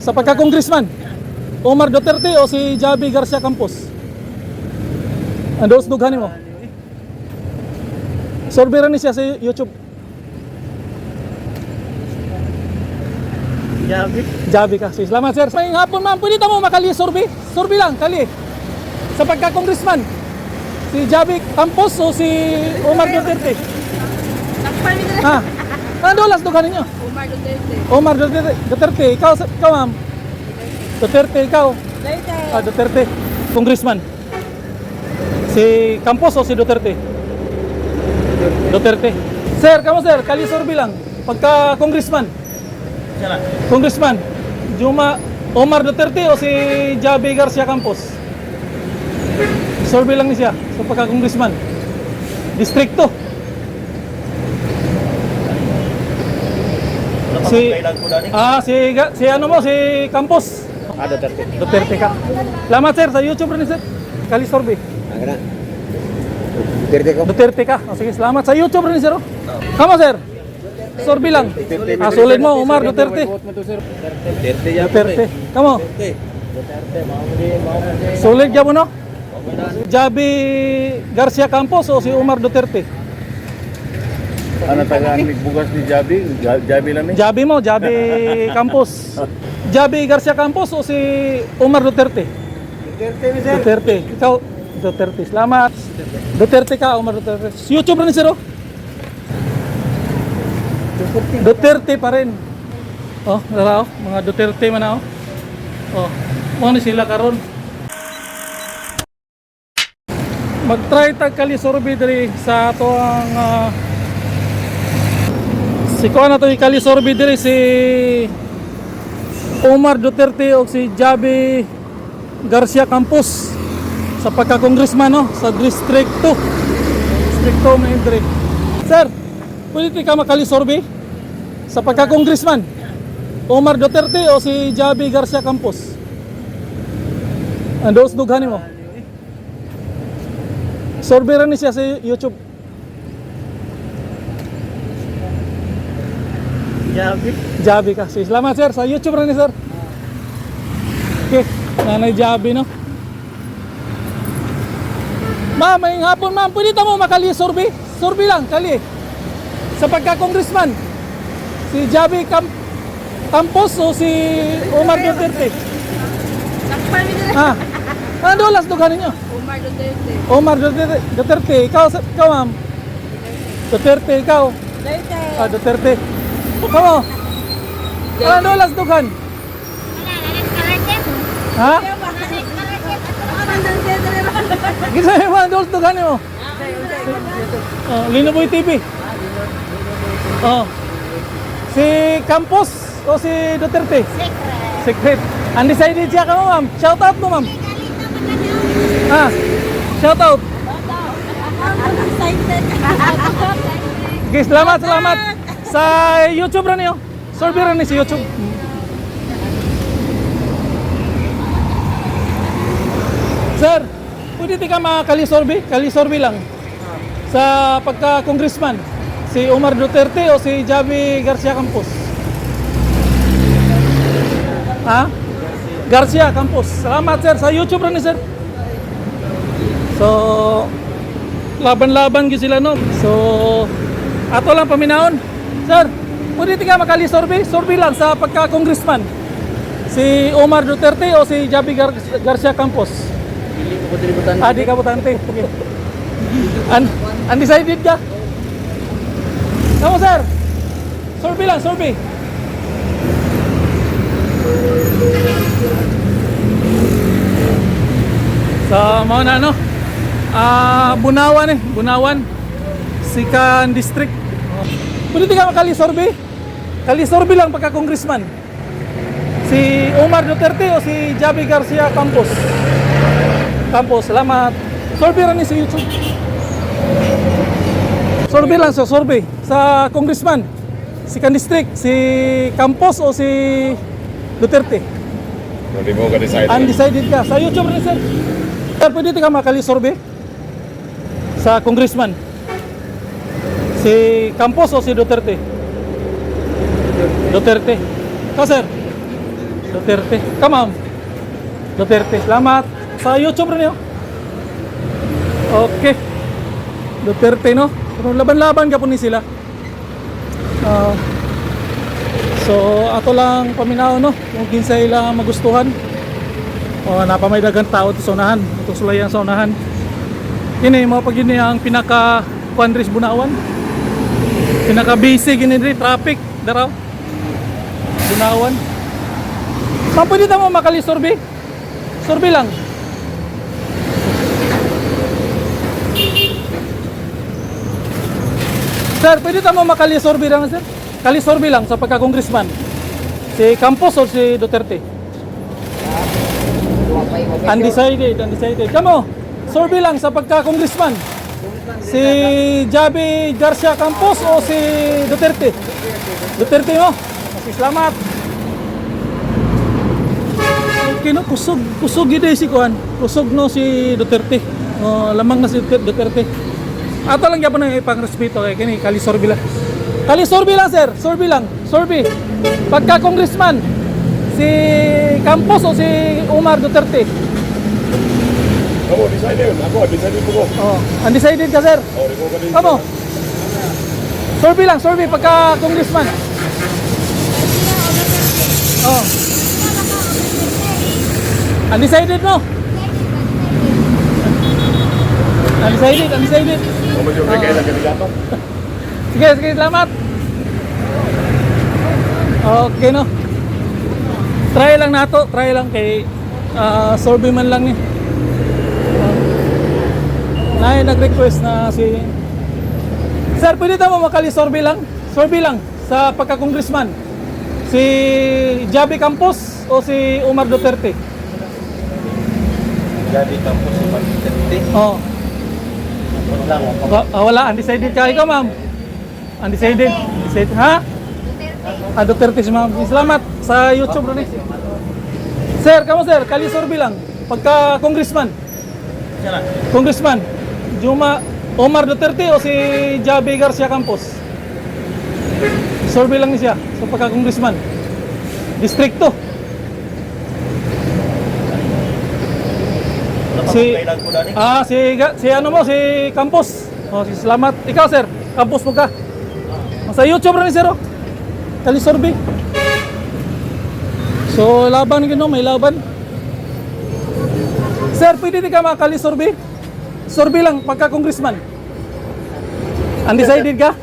Sa pagka-congressman, Omar Duterte o si Javi Garcia Campos? Andos dughanin mo. Survey rin siya sa YouTube. Javi ka. Salamat sir. May hapon ma'am, pwede mo makali survey? Survey lang, kali. Sa pagka-congressman, si Javi Campos o si Omar Duterte? Ha? Ano las dughanin nyo? Omar Duterte. Omar Duterte. Ikaw ma'am? Duterte, ikaw? Duterte. Congressman. Si Campos o si Duterte? Duterte. Sir, kamo sir? Kali survey lang. Pagka-congressman. Congressman. Omar Duterte o si Javi Garcia Campos? Survey lang ni siya. Sa pagka-congressman. Distrikto. Si ano mo, si Campos. Duterte. Duterte ka. Salamat sir, sa YouTube rin sir. Kali survey. Duterte ko. Duterte ka. O, sige, salamat sa YouTube rin sir. Kamo sir? Survey lang. Sulit mo, Omar Duterte. Duterte. Kamo? Sulit ka mo no? Javi Garcia Campos o si Omar Duterte? Ano tagaan bugas ni Javi? Javi lang ni? Javi mo, Javi Campos. Javi Garcia Campos o si Omar Duterte? Duterte ni sir. Duterte. Ikaw, Duterte. Salamat. Duterte ka, Omar Duterte. YouTube rin sir. Duterte pa rin. Oh, nara mga Duterte man na oh. Mo ni sila karon. Mag-try tag kali survey diri sa ato ang si ko na to ikali survey diri si Omar Duterte o si Javi Garcia Campos sa pagka-congressman no sa District 2. District 2 may diri. Sir, pwede ka makali survey sa pagka-congressman Omar Duterte o si Javi Garcia Campos? Andos dughanin mo. Survey rin siya sa YouTube. Javi ka. Salamat sir. Sa YouTube rin sir. Okay. Nanay Javi no. Ma'am, may hapon ma'am. Pwede mo makali survey? Survey lang, kali. Sa pagka-congressman, si Javi Campos o si Omar Duterte? Ha? Ano las dughanin nyo? Omar Duterte. Omar Duterte. Ikaw ma'am? Duterte, ikaw? Duterte. Duterte. Kamo? Ano las dughan? Ha? Gisa yung mga dols dughanin mo? Linoboy TV. Si Campos o si Duterte? Secret. Undecided siya ka mo ma'am. Shout out mo ma'am. Ha? Shout out. Okay, salamat. Sa YouTube rin yun. Survey rin sa YouTube. Sir, pwede ka makali survey? Kali survey lang. Sa pagka-congressman, si Omar Duterte o si Javi Garcia Campos? Ha? Garcia Campos. Salamat sir. Sa YouTube rin sir. So, laban-laban gyud sila no. So, ato lang paminaon. Sir, pwede ka makali survey? Survey lang sa pagka-congressman. Si Omar Duterte o si Javi Garcia Campos? Di ka butante. Okay. Undecided ka? Kamu sir? Survey lang, survey. So, mga na ano? Bunawan. Sikan District. Pwede ka makali survey? Kali survey lang pagka-congressman. Si Omar Duterte o si Javi Garcia Campos? Campos, salamat. Survey rin sa YouTube. Survey lang sa survey. Sa congressman, Sikan District, si Campos o si Duterte? Hindi mo ka-decide. Undecided ka. Sa YouTube rin sir. Sir, pwede ka makali survey? Sa congressman, si Campos o si Duterte? Duterte. Ka sir? Duterte. Come on. Duterte. Salamat. Sa YouTube rin yun. Okay. Duterte, no? Pero laban-laban ka po ni sila. So, ato lang paminaw, no? Kung kinsay lang magustuhan. O, napamay dagang tao ito sa unahan. Ito sulayan sa unahan. Kini, mga pag yun ang pinaka-Kuandris Bunawan. Pinaka-busy, gini rin, traffic. Daraw. Bunawan. Ma'am, pwede tamo makali survey? Survey lang. Sir, pwede tamo makali survey lang, sir? Kali survey lang sa pagka-congressman. Si Campos o si Duterte? Undecided, undecided. Kamo, survey lang sa pagka-congressman. Si Javi Garcia Campos o si Duterte? Duterte mo? Kasi salamat. Okay no, kusog yun si Kuan. Kusog no si Duterte. Lamang na si Duterte. Ato lang yapon ng ipang-respeto kay kini kali sorbi lang. Kali sorbi lang sir, sorbi lang. Sorbi. Pagka congressman si Campos o si Omar Duterte? Ako, decided. Decided po ko. Oh, undecided ka sir. Di ko ka din. Kamo? Sorbi lang, sorbi pagka congressman. Oh. Undecided no? Undecided, undecided. Medyo may kailan kandidato. Sige, sige, salamat. Okay no. Try lang nato, try lang kay survey man lang ni. Nay nag-request na si Sir, pwede tamo makali survey lang? Survey lang sa pagka-congressman. Si Javi Campos o si Omar Duterte? Jadi Campos si Duterte. Oh. Lang. Wala, undecided ka ikaw, ma'am. Undecided. Undecided. Ha? Duterte si ma'am. Salamat sa YouTube rin. Sir, kamo sir, kali survey lang. Pagka congressman. Congressman. Omar Duterte o si Javi Garcia Campos? Survey lang niya sa pagka congressman. Distrikto. Si ano mo, si Campos. Oh, si salamat. Ikaw sir, Campos mo ka. Sa YouTube rin sir, oh. Kali survey. So, laban gino, may laban. Sir, pwede di ka makali survey? Survey lang, pagka congressman. Undecided ka?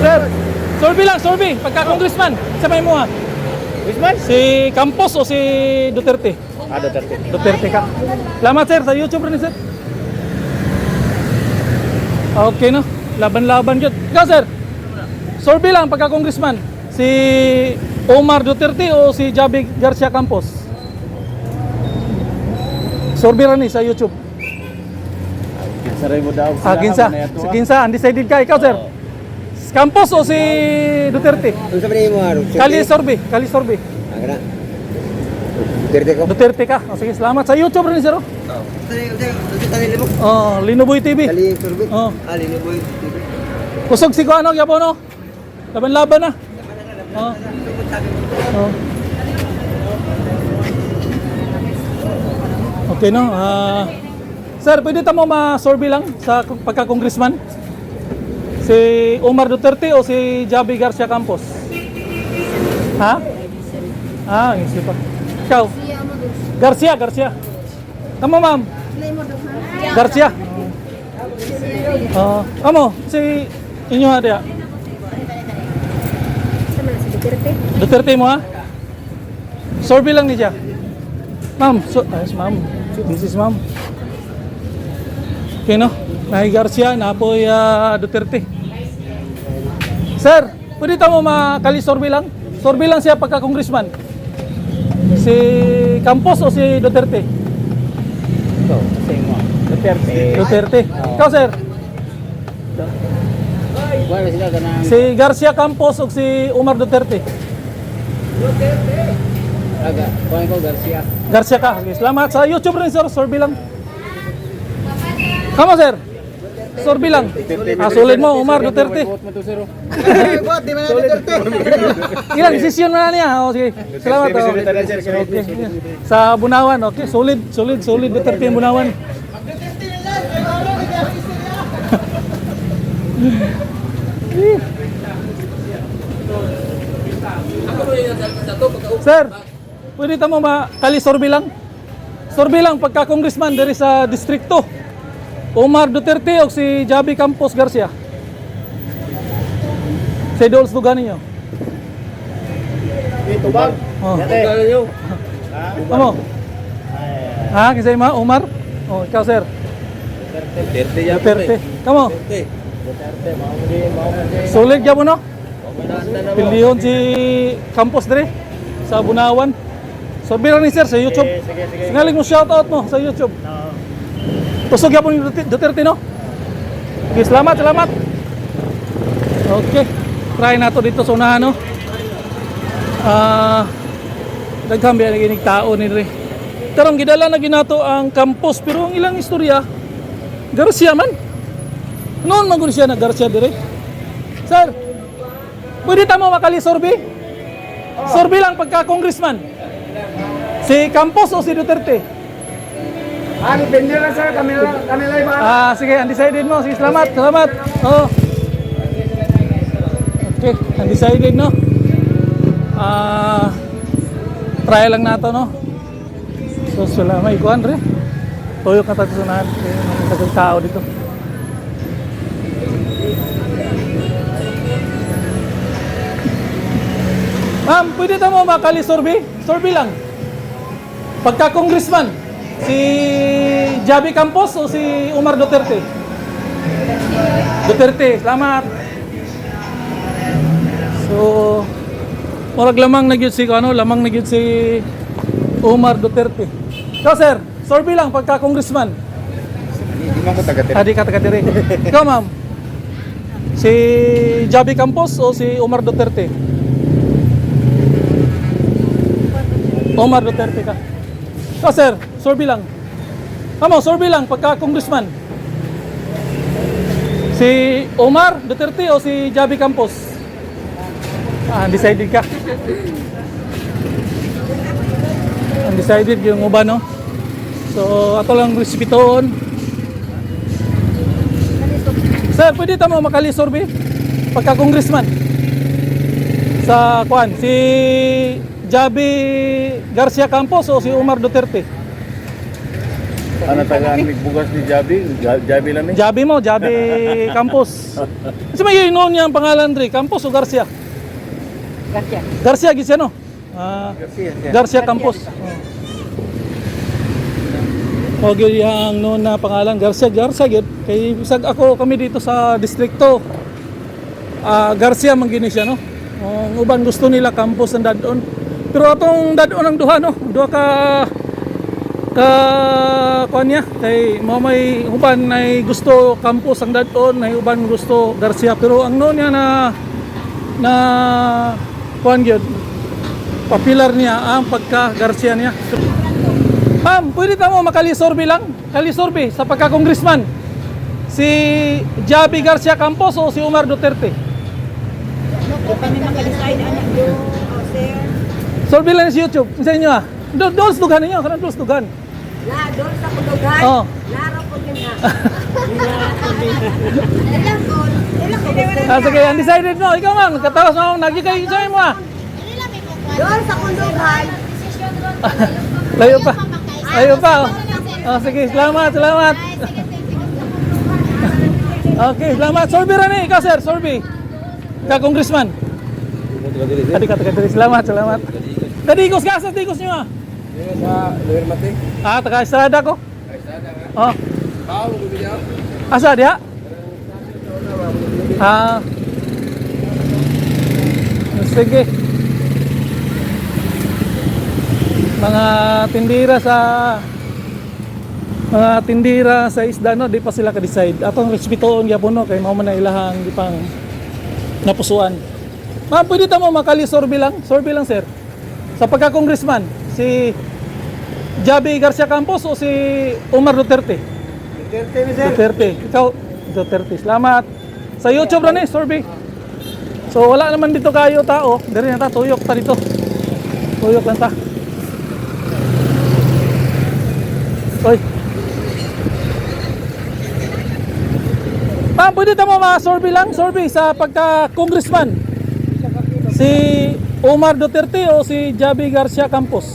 Sir, survey lang, survey. Pagka congressman, sabay mo ha. Congressman? Si Campos o si Duterte? Duterte. Duterte ka. Salamat sir, sa YouTube rin sir. Okay no, laban-laban yun. Ikaw sir, survey lang pagka congressman. Si Omar Duterte o si Javi Garcia Campos? Survey rin sa YouTube. Saray mo daw. Kinsa. Si Kinsa, undecided ka. Ikaw sir, Campos o si Duterte? Ano sabi mo ano? Kali survey, kali survey. Agana. Duterte ko. Duterte ka. O, sige, salamat. Sa YouTube rin sir. Tali mo. Oh, Linoboy TV. Tali survey. Oh. Lino boy. Kusog si Kuano, yapo no? Laban-laban na. Oh. Oh. Okay no. Sir, pwede tamo ma-survey lang sa pagka-congressman? Si Omar Duterte o si Javi Garcia Campos? Ha? Isip pa. Ikaw? Garcia, Garcia. Tama ma'am? Garcia. Amo, si inyo ada. Duterte mo ha? Survey lang ni siya. Ma'am, yes ma'am. This is ma'am. Okay no? Nahi Garcia, napoy Duterte. Sir, pwede tamo makali survey lang? Survey lang siya pagka-congressman. Si Campos o si Duterte? Ito, same mo. Duterte. Duterte. Ikaw sir? Wala sila ganang. Si Garcia Campos o si Omar Duterte? Aga, kuha ko Garcia. Garcia ka. Sige, salamat. Sa YouTube rin sir, survey lang. Kamo sir? Sorbi lang. Solid mo, Omar Duterte. Buhat mo to, sir. Buat, di man natin Duterte. Ilang desisyon na niya. O, sige. Salamat. O. Okay. Sa Bunawan, okay. Solid Duterte yung Bunawan. Sir, pwede tamo makali sorbi lang? Sorbi lang pagka-congressman dari sa distrikto. Omar Duterte o si Javi Campos Garcia. Sa idols lugar ninyo. Ito ba? Oh. Ito. Amo? Ha, kisay ma, Omar? Oh, ikaw sir. Duterte yan. Duterte. Kamo? Duterte, mau Solid ya mo no? Piliyon si Campos dire sa Bunawan. Sorbi lang ni sir sa YouTube. Sige. Singaling mo shoutout mo sa YouTube. Tusog yapon ni Duterte no? Okay, salamat. Okay. Try nato dito sa unahan no. Daghang biya lagi ning tao ni dire. Karong gidala na ginato ang Campos pero ang ilang istorya Garcia man. Noon man gud siya na Garcia dire. Sir, pwede tamo makali sorbi? Sorbi lang pagka congressman. Si Campos o si Duterte? Depende lang sa kanila iba. Sige, undecided mo. Sige, salamat. Oh. Okay, undecided no. Try lang nato no. So sila may kuan re. Tuyok na tayo sunahan. May tao dito. Ma'am, pwede tamo makali sorbi? Sorbi lang. Pagka congressman, si Javi Campos o si Omar Duterte? Duterte, salamat. So, murag lamang na gyud si Omar Duterte. So sir, sorbi lang pagka congressman. Hindi man ko taga-tira. Adi ka taga-tiri. Ikaw ma'am. Si Javi Campos o si Omar Duterte? Omar Duterte ka. So sir, sorbi lang. Kamo, sorbi lang pagka congressman. Si Omar Duterte o si Javi Campos? Undecided ka. Undecided yung uban no. So ato lang resipitoon. Sir, pwede tamo makali sorbi pagka congressman sa kuan si Javi Garcia Campos o si Omar Duterte? Ano tagaan bugas ni Javi? Javi lang eh. Javi Campos. Kasi may yun niya ang pangalan dre, Campos o Garcia? Garcia gid siya no? Garcia Campos. O gyud yang no na pangalan Garcia gyud kay bisag ako kami dito sa distrikto. Garcia man gini siya no. Ang uban gusto nila Campos ang dadon. Pero atong dadon ang duha no, duha ka kuan niya kay mo may uban ay gusto Campos ang dadon, may uban gusto Garcia pero ang no niya na kuan gyud popular niya ang pagka Garcia niya. Ma'am, pwede tamo makali sorbi lang? Kali sorbi sa pagka congressman. Si Javi Garcia Campos o si Omar Duterte? Kami makalisain anak ko, sir. Sorbi lang sa YouTube. Sa inyo Doon dugan ninyo, kanang doon dugan. La, doon sa kudugan. Oh. Laro ko din ha. Ilang goal? Sige, undecided mo. Ikaw ma'am, katawas mo nagikay sa mo Doon sa kudugan. Layo pa. Sige, salamat. Okay, salamat. Sorbi rin ikaw sir, sorbi. Ka-congressman. Adik ka taga-diri. Salamat. Kadigos ka, sa digos nyo Sa Lower Mati. taga-estrada ko. Oh. Bao bibigyan. Asa dia? Sige. Mga tindira sa isda no, di pa sila ka-decide. Atong respetoon gyapon no kay mao man na ilahang di pang napusuan. Ma'am, pwede tamo makali sorbi lang sir. Sa pagka-congressman, si Javi Garcia Campos o si Omar Duterte? Duterte, sir. Duterte. Ikaw, Duterte. Salamat. Sa YouTube rin survey. So wala naman dito kayo tao. Diri na ta, tuyok ta dito. Tuyok lang ta. Oy. Ma'am, pwede tamo ma-survey lang? Survey sa pagka-congressman. Si Omar Duterte o si Javi Garcia Campos?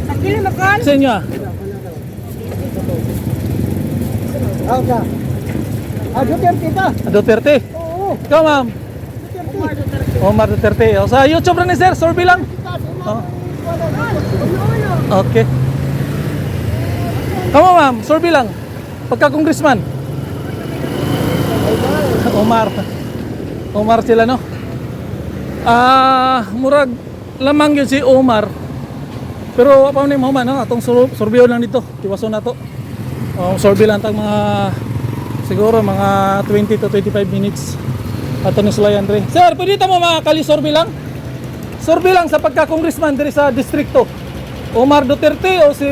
Sakili makan. Sa inyo ah. Duterte ka. Duterte? Oo. Ikaw ma'am? Omar Duterte. O, sa YouTube rin sir, survey lang. Oh. Okay. Kamu ma'am, survey lang. Pagka-congressman. Omar sila no? Murag lamang yun si Omar. Pero pa ni mo man no, atong survey lang dito. Tiwaso na to. Survey lang tag mga siguro mga 20 to 25 minutes. Ato ni Sulayan Andre. Sir, pwede ta mo makakali survey lang? Survey lang sa pagka-congressman diri sa distrito. Omar Duterte o si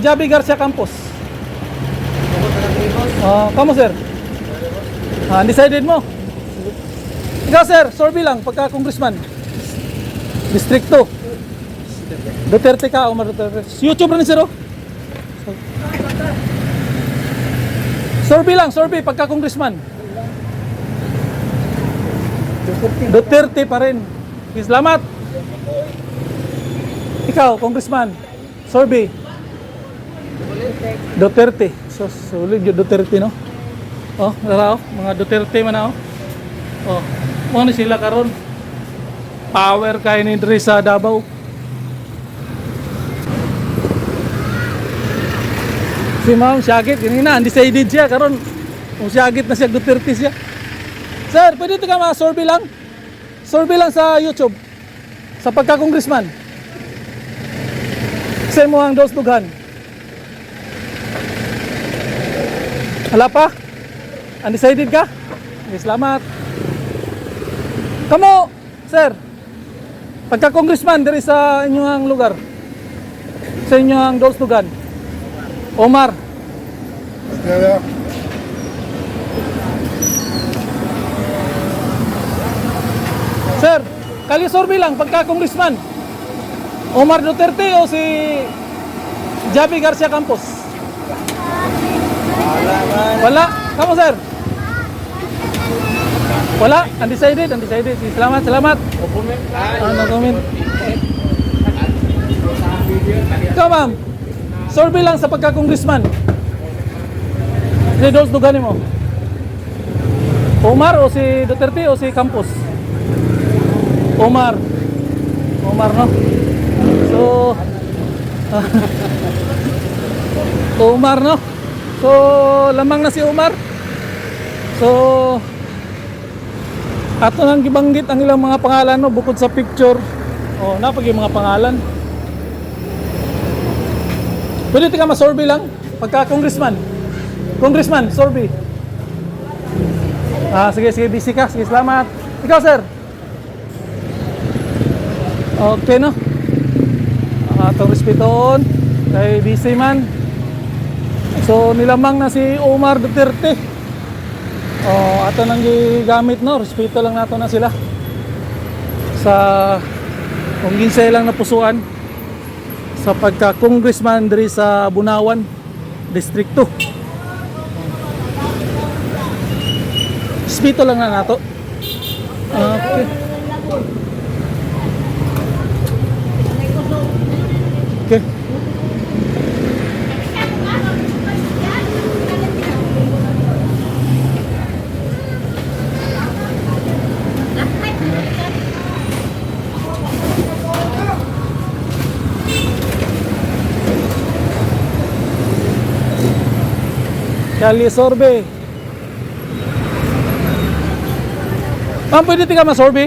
Javi Garcia Campos? Kamo sir? Undecided mo? Ikaw sir, survey lang pagka-congressman. Distrito. Duterte ka, Omar Duterte. YouTube rin sir oh. Survey lang, survey pagka-congressman. Duterte pa rin. Salamat. Ikaw, congressman. Survey. Duterte. So, sulit yung Duterte, no? Oh, nara, oh. Mga Duterte man na, oh. Oh, mga ni sila karon. Power kayo ni Dre sa Davao. Si ma'am, syagit. Yun na, undecided siya karon. Kung syagit na siya, Duterte siya. Sir, pwede ito ka ma-survey lang? Survey lang sa YouTube. Sa pagka-congressman. Kasi mo ang dos dughan. Wala pa? Undecided ka? Okay, salamat. Kamo, sir. Pagka-congressman diri sa inyong lugar. Sa inyong dos dughan. Omar. Sir, kali survey lang pagka-congressman. Omar Duterte o si Javi Garcia Campos? Wala. Kamu sir? Wala. Undecided. Selamat. No comment. Ikaw ma'am, survey lang sa pagka-congressman. Dos duganin mo. Omar o si Duterte o si Campos? Omar no? So Omar no? So lamang na si Omar. So ato nang gibanggit ang ilang mga pangalan no, bukod sa picture. Napag yung mga pangalan. Pwede ka ma-survey lang pagka-congressman. Congressman, survey. Sige, busy ka. Sige, salamat. Ikaw sir? Okay no? Atong respetoon kay busy man. So nilamang na si Omar Duterte. Ato nang gigamit no, respeto lang nato na sila. Sa kung ginsay lang napusuan sa pagka-congressman diri sa Bunawan distrito. Respeto lang na nato. Okay. Okay. Kali survey. Ma'am, pwede ka ma-survey?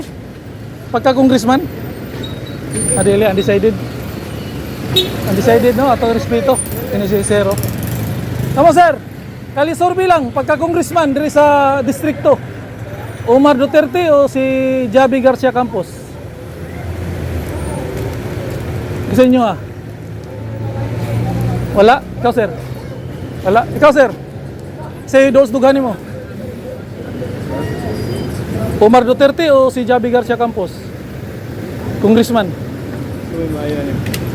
Pagka-congressman? Adili, undecided. Undecided, no? Ato respeto. Sinisero. Tama, sir. Kali survey lang. Pagka-congressman diri sa distrito. Omar Duterte o si Javi Garcia Campos? Gusto nyo Wala? Ikaw, sir? Wala? Ikaw, sir? Si Dos Dugani mo? Omar Duterte o si Javi Garcia Campos? Congressman.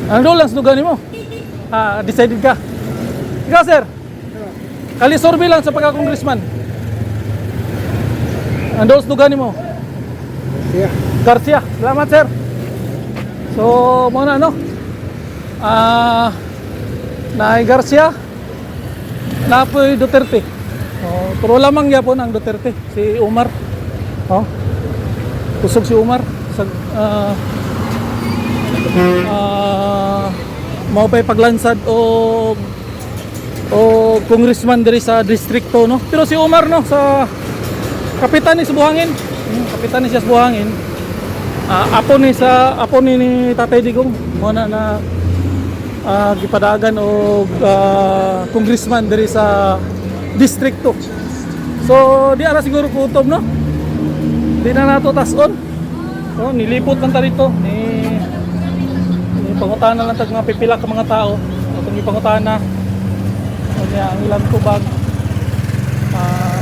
Ano lang Dugani mo? Decided ka. Ikaw sir? Kalisorbe lang sa pagka-congressman. Ano Dugani mo? Garcia. Salamat sir. So, muna no? Naay Garcia, napoy Duterte. Pero lamang yapon ang Duterte, si Umar. Kusog si Umar sa mao pay paglansad o congressman diri sa distrikto no. Pero si Umar no sa kapitan ni sa Buhangin. Kapitan ni siya sa Buhangin. Apo ni Tatay Digong mo na gipadagan o congressman diri sa distrikto. So di ara siguro kutob no. Di na nato tason. So nilipot lang ta dito ni pangutana lang tag mga pipila ka mga tao. Atong gipangutana. Unya ang ilang tubag.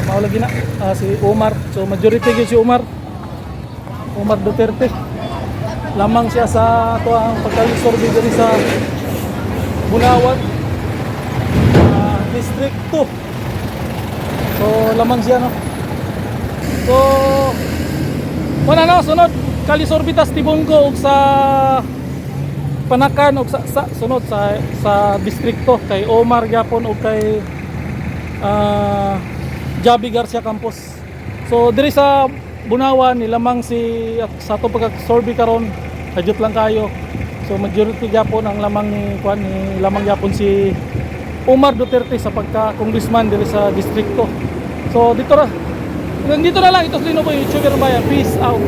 Mao lagi na si Umar. So majority gyud si Umar Duterte. Lamang siya sa ato ang pagkalisorbe diri sa Bunawan District 2. So lamang siya no. So wala na sunod kalisorbitas tibunggo og sa Panakan og sa sunod sa distrikto kay Omar gyapon og kay Javi Garcia Campos. So diri sa Bunawan ni lamang si sa ato pagka-survey karon kadjut lang kayo. So majority gyapon ang lamang ni lamang gyapon si Omar Duterte sa pagka-congressman diri sa distrikto. So dito na lang ito Lino po YouTuber bayan. Peace out.